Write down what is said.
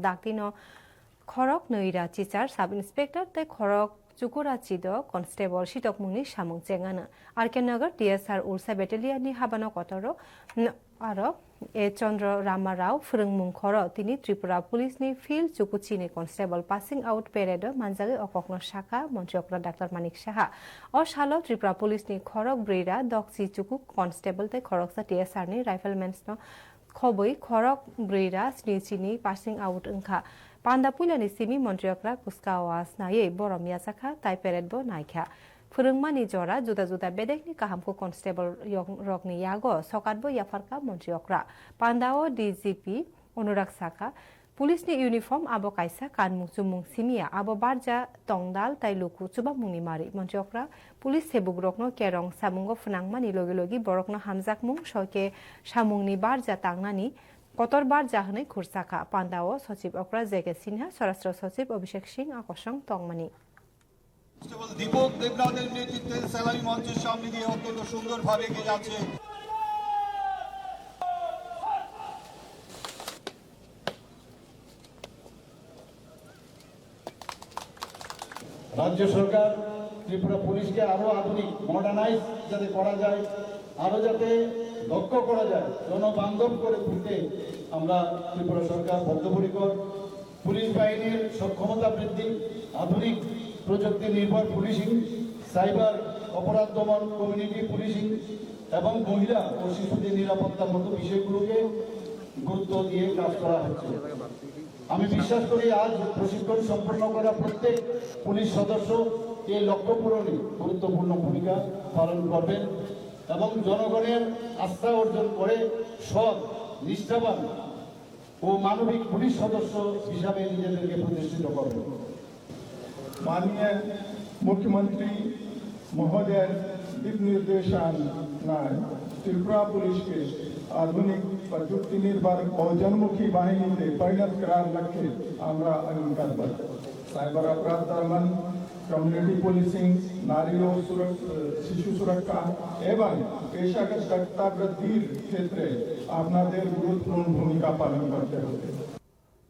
Daktino Khorok Noira Chichar Sub Inspector the Khorok Chukura Chido Constable Shitok Muni Shamung Chengana Arkenagar TSR Ursa Battalion ni Habano Kotoro Aro E Chandra Ramarao Furungmung Khoro Tini Tripura Police ni Field Chukuchini Constable Passing Out Parade Manjage Okokno Shaka Montiokra Dr. Manik Shaha O Shalo Tripura Police ni Khorok Brira Doksi Chukuk Constable the Khoroksa TSR ni Riflemans no Khoboi Khorok Brira Snichini Passing Out Unka Pandapula ni Simi Montiokra Kuskawas Naye Boromia Saka Taiperedbo Naika Furungmani Jora Juda Juda Bedek ni Kahamko Constable Rokni Yago Sokatbo Yafarka Montiokra Pandao DGP Onurak Saka Police ni uniform abo kaisa kanmung sumung simia abo barja tongdal tailuku chuba mungni mari Montiokra Police sebugrokno kerong samungo funangmani logi borokno hamjakmung shoke samungni barja tangnani কতর বার জাহানে খুরসাকা পান্দাও সচিব অকরা JK Sinha স্বরাষ্ট্র সচিব অভিষেক সিং আকর্ষণ তংমানি দীপক দেবনাথের নেতৃত্বে সেলাই মঞ্চের সামনে দিয়ে অত্যন্ত সুন্দরভাবে এগিয়ে যাচ্ছে রাজ্য সরকার ত্রিপুরা পুলিশকে আরো আধুনিক মডার্নাইজ যাতে করা যায় আরো যাতে দক্ষ করা যায় জনবান্ধব করে তুলতে আমরা ত্রিপুরা সরকার বদ্ধপরিকর পুলিশ বাহিনীর সক্ষমতা বৃদ্ধি আধুনিক প্রযুক্তি নির্ভর পুলিশিং সাইবার অপরাধ দমন কমিউনিটি পুলিশিং এবং মহিলা ও শিশুদের নিরাপত্তার মতো বিষয়গুলোকে গুরুত্ব দিয়ে কাজ করা হচ্ছে আমি বিশ্বাস করি আজ প্রশিক্ষণ সম্পন্ন করা প্রত্যেক পুলিশ সদস্য এই লক্ষ্য পূরণে গুরুত্বপূর্ণ ভূমিকা পালন করবেন এবং জনগণের আস্থা অর্জন করে সৎ নিষ্ঠাবান ও মানবিক পুলিশ সদস্য হিসাবে নিজেদেরকে প্রতিষ্ঠিত করবে माननीय मुख्यमंत्री महोदय दिक निर्देशानुसार त्रिपुरा पुलिस के आधुनिक प्रजुक्ति निर्भर और जनमुखी बाहिनी से परिणत करार लक्ष्य আমরা अंगीकार साइबर अपराध दमन कम्युनिटी पुलिसिंग नारी ও শিশু সুরক্ষা এবং পেশাগত দক্ষতা বৃদ্ধির ক্ষেত্রে আপনাদের গুরুত্বপূর্ণ ভূমিকা পালন করতে হবে